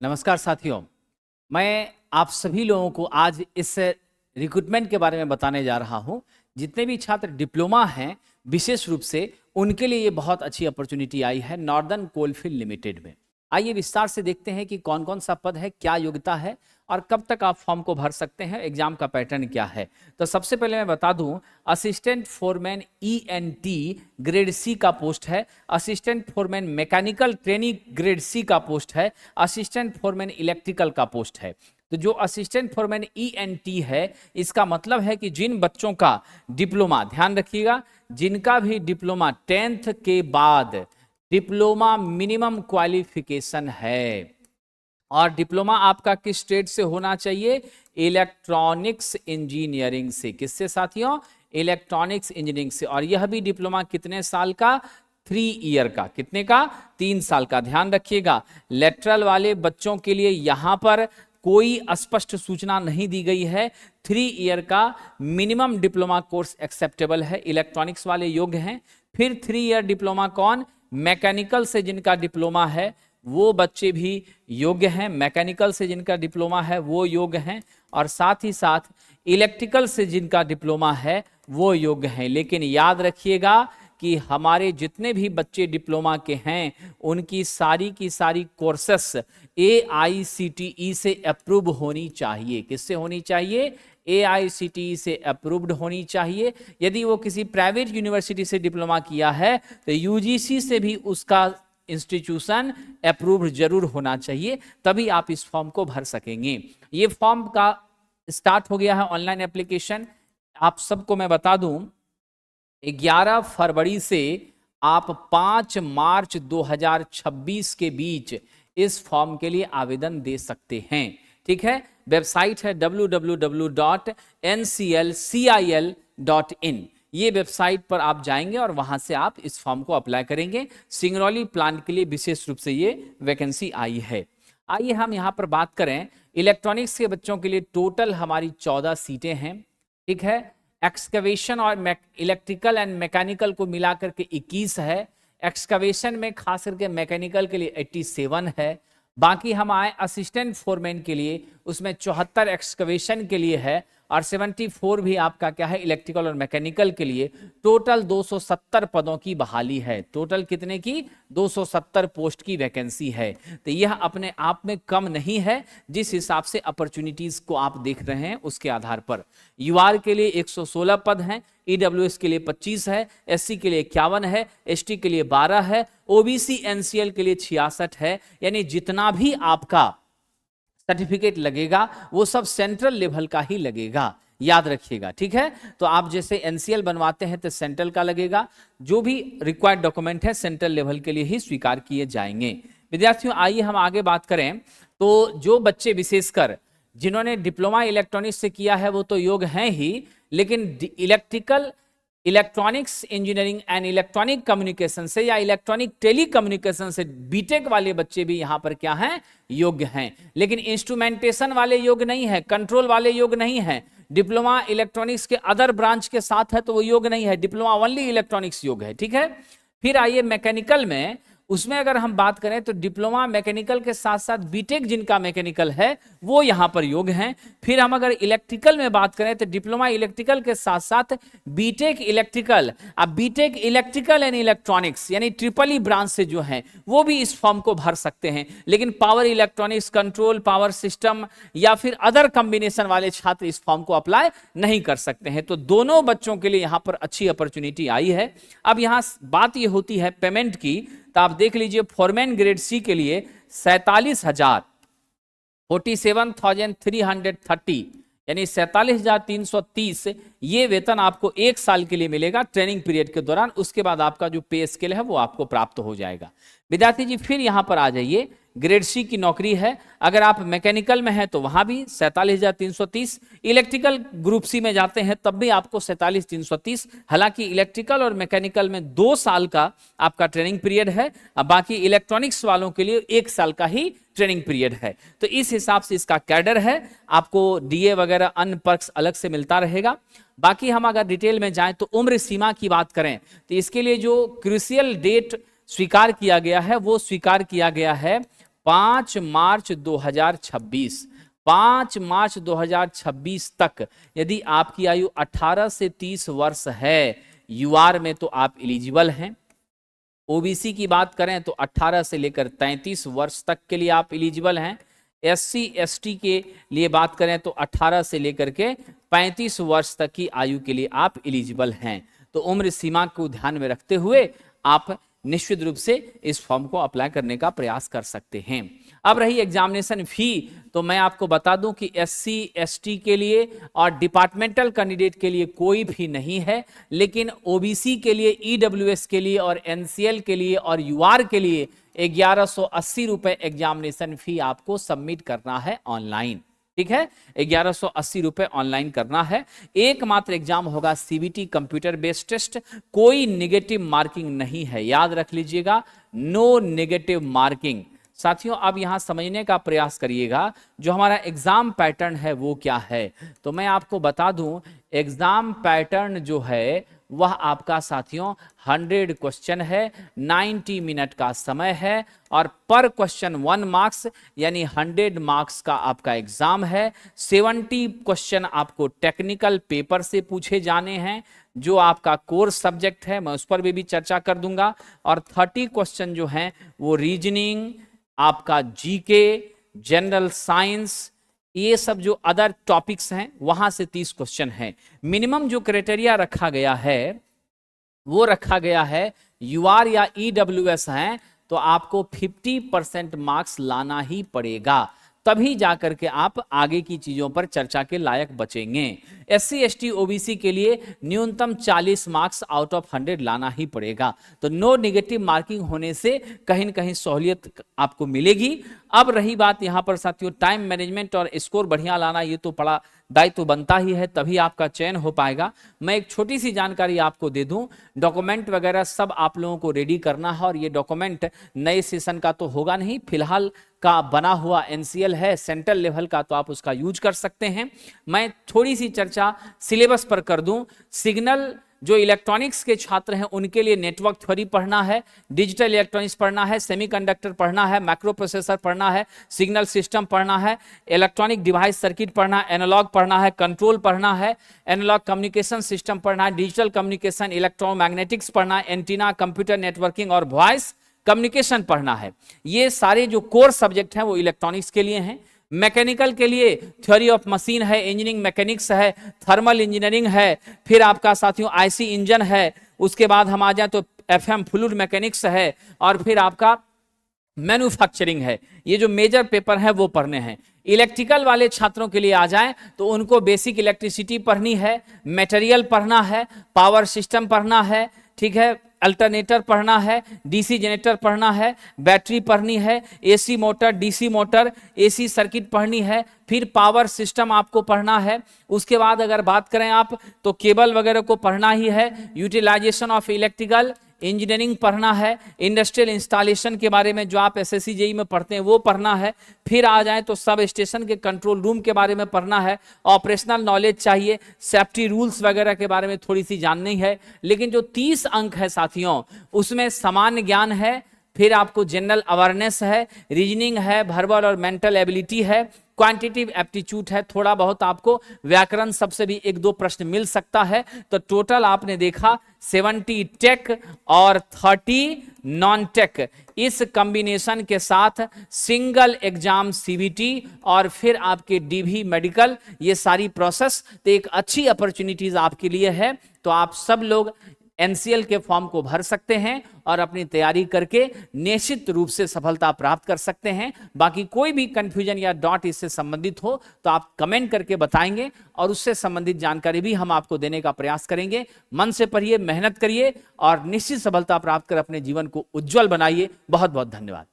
नमस्कार साथियों, मैं आप सभी लोगों को आज इस रिक्रूटमेंट के बारे में बताने जा रहा हूं। जितने भी छात्र डिप्लोमा हैं, विशेष रूप से उनके लिए ये बहुत अच्छी अपॉर्चुनिटी आई है नॉर्दर्न कोलफील्ड लिमिटेड में। आइए विस्तार से देखते हैं कि कौन कौन सा पद है, क्या योग्यता है और कब तक आप फॉर्म को भर सकते हैं, एग्जाम का पैटर्न क्या है। तो सबसे पहले मैं बता दूं, assistant foreman ENT grade C का पोस्ट है, assistant foreman mechanical training grade C का पोस्ट है, असिस्टेंट फोरमैन इलेक्ट्रिकल का पोस्ट है। तो जो असिस्टेंट फोरमैन ENT है, इसका मतलब है कि जिन बच्चों का डिप्लोमा, ध्यान रखिएगा, जिनका भी डिप्लोमा 10th के बाद डिप्लोमा मिनिमम क्वालिफिकेशन है, और डिप्लोमा आपका किस ट्रेड से होना चाहिए? इलेक्ट्रॉनिक्स इंजीनियरिंग से। किससे साथियों? इलेक्ट्रॉनिक्स इंजीनियरिंग से। और यह भी डिप्लोमा कितने साल का? 3 ईयर का। कितने का? 3 साल का। ध्यान रखिएगा, लेटरल वाले बच्चों के लिए यहां पर कोई स्पष्ट सूचना नहीं दी गई है। 3 ईयर का मिनिमम डिप्लोमा कोर्स एक्सेप्टेबल है, इलेक्ट्रॉनिक्स वाले योग्य हैं। फिर 3 ईयर डिप्लोमा कौन? मैकेनिकल से जिनका डिप्लोमा है वो बच्चे भी योग्य हैं, मैकेनिकल से जिनका डिप्लोमा है वो योग्य हैं, और साथ ही साथ इलेक्ट्रिकल से जिनका डिप्लोमा है वो योग्य हैं। लेकिन याद रखिएगा कि हमारे जितने भी बच्चे डिप्लोमा के हैं उनकी सारी की सारी कोर्सेस AICTE से अप्रूव होनी चाहिए। किससे होनी चाहिए? AICTE से अप्रूव्ड होनी चाहिए। यदि वो किसी प्राइवेट यूनिवर्सिटी से डिप्लोमा किया है तो UGC से भी उसका इंस्टीट्यूशन अप्रूव्ड जरूर होना चाहिए, तभी आप इस फॉर्म को भर सकेंगे। ये फॉर्म का स्टार्ट हो गया है ऑनलाइन एप्लीकेशन। आप सबको मैं बता दूं, 11 फरवरी से आप 5 मार्च 2026 के बीच इस फॉर्म के लिए आवेदन दे सकते हैं। ठीक है, वेबसाइट है www.nclcil.in। ये वेबसाइट पर आप जाएंगे और वहां से आप इस फॉर्म को अप्लाई करेंगे। सिंगरौली प्लांट के लिए विशेष रूप से ये वैकेंसी आई है। आइए हम यहां पर बात करें, इलेक्ट्रॉनिक्स के बच्चों के लिए टोटल हमारी 14 सीटें हैं। ठीक है, एक्सकवेशन और इलेक्ट्रिकल एंड मैकेनिकल को मिलाकर के 21 है। एक्सकवेशन में खास करके मैकेनिकल के लिए 87 है। बाकी हम आए असिस्टेंट फोरमैन के लिए, उसमें 74 एक्सकवेशन के लिए है और 74 भी आपका क्या है? इलेक्ट्रिकल और मैकेनिकल के लिए। टोटल 270 पदों की बहाली है। टोटल कितने की? 270 पोस्ट की वैकेंसी है। तो यह अपने आप में कम नहीं है। जिस हिसाब से अपॉर्चुनिटीज को आप देख रहे हैं उसके आधार पर UR के लिए 116 पद हैं, EWS के लिए 25 है, SC के लिए 51 है, ST के लिए 12 है, OBC NCL के लिए 66 है। यानी जितना भी आपका सर्टिफिकेट लगेगा वो सब सेंट्रल लेवल का ही लगेगा, याद रखिएगा। ठीक है, तो आप जैसे NCL बनवाते हैं तो सेंट्रल का लगेगा। जो भी रिक्वायर्ड डॉक्यूमेंट है सेंट्रल लेवल के लिए ही स्वीकार किए जाएंगे। विद्यार्थियों, आइए हम आगे बात करें। तो जो बच्चे विशेषकर जिन्होंने डिप्लोमा इलेक्ट्रॉनिक्स से किया है वो तो योग्य हैं ही, लेकिन electronics engineering and electronic communication से या इलेक्ट्रॉनिक टेली कम्युनिकेशन से बीटेक वाले बच्चे भी यहां पर क्या हैं? योग्य हैं। लेकिन इंस्ट्रूमेंटेशन वाले योग्य नहीं है, कंट्रोल वाले योग्य नहीं है। डिप्लोमा इलेक्ट्रॉनिक्स के अदर ब्रांच के साथ है तो वो योग्य नहीं है, डिप्लोमा ओनली इलेक्ट्रॉनिक्स योग्य है। ठीक है, फिर आइए मैकेनिकल में, उसमें अगर हम बात करें तो डिप्लोमा मैकेनिकल के साथ साथ बीटेक जिनका मैकेनिकल है वो यहां पर योग्य हैं। फिर हम अगर इलेक्ट्रिकल में बात करें तो डिप्लोमा इलेक्ट्रिकल के साथ साथ बीटेक इलेक्ट्रिकल, अब बीटेक इलेक्ट्रिकल एंड इलेक्ट्रॉनिक्स यानी ट्रिपल ब्रांच से जो हैं वो भी इस फॉर्म को भर सकते हैं। लेकिन power electronics, control, power system या फिर अदर कॉम्बिनेशन वाले छात्र इस फॉर्म को अप्लाई नहीं कर सकते हैं। तो दोनों बच्चों के लिए यहां पर अच्छी अपॉर्चुनिटी आई है। अब यहां बात ये होती है पेमेंट की, तो आप देख लीजिए फॉरमैन ग्रेड सी के लिए 47,330 यानी 47,330 ये वेतन आपको 1 साल के लिए मिलेगा ट्रेनिंग पीरियड के दौरान। उसके बाद आपका जो पे स्केल है वो आपको प्राप्त हो जाएगा। विद्यार्थी जी फिर यहां पर आ जाइए, ग्रेड सी की नौकरी है। अगर आप मैकेनिकल में हैं तो वहां भी 47,330, इलेक्ट्रिकल ग्रुप सी में जाते हैं तब भी आपको 47,330। हालांकि इलेक्ट्रिकल और मैकेनिकल में 2 साल का आपका ट्रेनिंग पीरियड है, अब बाकी इलेक्ट्रॉनिक्स वालों के लिए 1 साल का ही ट्रेनिंग पीरियड है। तो इस हिसाब से इसका कैडर है, आपको DA वगैरह अन्य पर्क्स अलग से मिलता रहेगा। बाकी हम अगर डिटेल में जाएं तो उम्र सीमा की बात करें तो इसके लिए जो क्रूशियल डेट स्वीकार किया गया है वो स्वीकार किया गया है 5 मार्च 2026, 5 मार्च 2026 तक यदि आपकी आयु 18 से 30 वर्ष है यूआर में तो आप एलिजिबल हैं। ओबीसी की बात करें तो 18 से लेकर 33 वर्ष तक के लिए आप एलिजिबल हैं। एससी एसटी के लिए बात करें तो 18 से लेकर के 35 वर्ष तक की आयु के लिए आप एलिजिबल हैं। तो उम्र सीमा को ध्यान में रखते हुए आप निश्चित रूप से इस फॉर्म को अप्लाई करने का प्रयास कर सकते हैं। अब रही एग्जामिनेशन फी, तो मैं आपको बता दूं कि एससी एसटी के लिए और डिपार्टमेंटल कैंडिडेट के लिए कोई फी नहीं है, लेकिन ओबीसी के लिए, ईडब्ल्यूएस के लिए और एनसीएल के लिए और यूआर के लिए 1180 रुपए एग्जामिनेशन फी आपको सबमिट करना है ऑनलाइन। ठीक है, 1180 रुपए ऑनलाइन करना है। एकमात्र एग्जाम होगा सीबीटी कंप्यूटर बेस्ड टेस्ट, कोई नेगेटिव मार्किंग नहीं है, याद रख लीजिएगा, नो नेगेटिव मार्किंग। साथियों अब यहां समझने का प्रयास करिएगा जो हमारा एग्जाम पैटर्न है वो क्या है। तो मैं आपको बता दूं एग्जाम पैटर्न जो है वह आपका साथियों 100 क्वेश्चन है, 90 मिनट का समय है और पर क्वेश्चन 1 मार्क्स यानी 100 मार्क्स का आपका एग्जाम है। 70 क्वेश्चन आपको टेक्निकल पेपर से पूछे जाने हैं जो आपका कोर सब्जेक्ट है, मैं उस पर भी चर्चा कर दूंगा। और 30 क्वेश्चन जो हैं वो रीजनिंग, आपका जीके, जनरल साइंस, ये सब जो अदर टॉपिक्स हैं वहां से 30 क्वेश्चन हैं। मिनिमम जो क्राइटेरिया रखा गया है वो रखा गया है यूआर या ईडब्ल्यूएस हैं तो आपको 50% मार्क्स लाना ही पड़ेगा, तभी जाकर के आप आगे की चीजों पर चर्चा के लायक बचेंगे। एससी एसटी ओबीसी के लिए न्यूनतम 40 मार्क्स आउट ऑफ 100 लाना ही पड़ेगा। तो नो नेगेटिव मार्किंग होने से कहीं न कहीं सहूलियत आपको मिलेगी। अब रही बात यहां पर साथियों टाइम मैनेजमेंट और स्कोर बढ़िया लाना, ये तो बड़ा दायित्व बनता ही है, तभी आपका चयन हो पाएगा। मैं एक छोटी सी जानकारी आपको दे दूं, डॉक्यूमेंट वगैरह सब आप लोगों को रेडी करना है और ये डॉक्यूमेंट नए सेशन का तो होगा नहीं, फिलहाल का बना हुआ एनसीएल है सेंट्रल लेवल का, तो आप उसका यूज कर सकते हैं। मैं थोड़ी सी चर्चा सिलेबस पर कर दूं। सिग्नल जो इलेक्ट्रॉनिक्स के छात्र हैं उनके लिए नेटवर्क थ्योरी पढ़ना है, डिजिटल इलेक्ट्रॉनिक्स पढ़ना है, सेमीकंडक्टर पढ़ना है, माइक्रो प्रोसेसर पढ़ना है, सिग्नल सिस्टम पढ़ना है, इलेक्ट्रॉनिक डिवाइस सर्किट पढ़ना है, एनालॉग पढ़ना है, कंट्रोल पढ़ना है, एनालॉग कम्युनिकेशन सिस्टम पढ़ना है, डिजिटल कम्युनिकेशन, इलेक्ट्रोमैग्नेटिक्स पढ़ना है, एंटीना, कंप्यूटर नेटवर्किंग और वॉइस कम्युनिकेशन पढ़ना है। ये सारे जो कोर सब्जेक्ट हैं वो इलेक्ट्रॉनिक्स के लिए हैं। मैकेनिकल के लिए थ्योरी ऑफ मशीन है, इंजीनियरिंग मैकेनिक्स है, थर्मल इंजीनियरिंग है, फिर आपका साथियों आईसी इंजन है, उसके बाद हम आ जाए तो एफएम फ्लूइड मैकेनिक्स है और फिर आपका मैन्युफैक्चरिंग है। ये जो मेजर पेपर है वो पढ़ने हैं। इलेक्ट्रिकल वाले छात्रों के लिए आ जाएं तो उनको बेसिक इलेक्ट्रिसिटी पढ़नी है, मटेरियल पढ़ना है, पावर सिस्टम पढ़ना है, ठीक है, अल्टरनेटर पढ़ना है, डीसी जनरेटर पढ़ना है, बैटरी पढ़नी है, AC motor, DC motor, AC circuit पढ़नी है, फिर पावर सिस्टम आपको पढ़ना है। उसके बाद अगर बात करें आप तो केबल वगैरह को पढ़ना ही है, यूटिलाइजेशन ऑफ इलेक्ट्रिकल इंजीनियरिंग पढ़ना है, इंडस्ट्रियल इंस्टॉलेशन के बारे में जो आप एसएससी जेई में पढ़ते हैं वो पढ़ना है। फिर आ जाए तो सब स्टेशन के कंट्रोल रूम के बारे में पढ़ना है, ऑपरेशनल नॉलेज चाहिए, सेफ्टी रूल्स वगैरह के बारे में थोड़ी सी जाननी है। लेकिन जो 30 अंक है साथियों उसमें सामान्य ज्ञान है, फिर आपको जनरल अवेयरनेस है, रीजनिंग है, वर्बल और मेंटल एबिलिटी है, क्वांटिटेटिव एप्टीट्यूड है, थोड़ा बहुत आपको व्याकरण सबसे भी 1-2 प्रश्न मिल सकता है। तो टोटल आपने देखा 70 टेक और 30 नॉन टेक, इस कॉम्बिनेशन के साथ सिंगल एग्जाम सीबीटी और फिर आपके डीवी मेडिकल, ये सारी प्रोसेस तो एक अच्छी अपॉर्चुनिटीज आपके लिए है। तो आप सब लोग एनसीएल के फॉर्म को भर सकते हैं और अपनी तैयारी करके निश्चित रूप से सफलता प्राप्त कर सकते हैं। बाकी कोई भी कंफ्यूजन या डॉट इससे संबंधित हो तो आप कमेंट करके बताएंगे और उससे संबंधित जानकारी भी हम आपको देने का प्रयास करेंगे। मन से पढ़िए, मेहनत करिए और निश्चित सफलता प्राप्त कर अपने जीवन को उज्जवल बनाइए। बहुत बहुत धन्यवाद।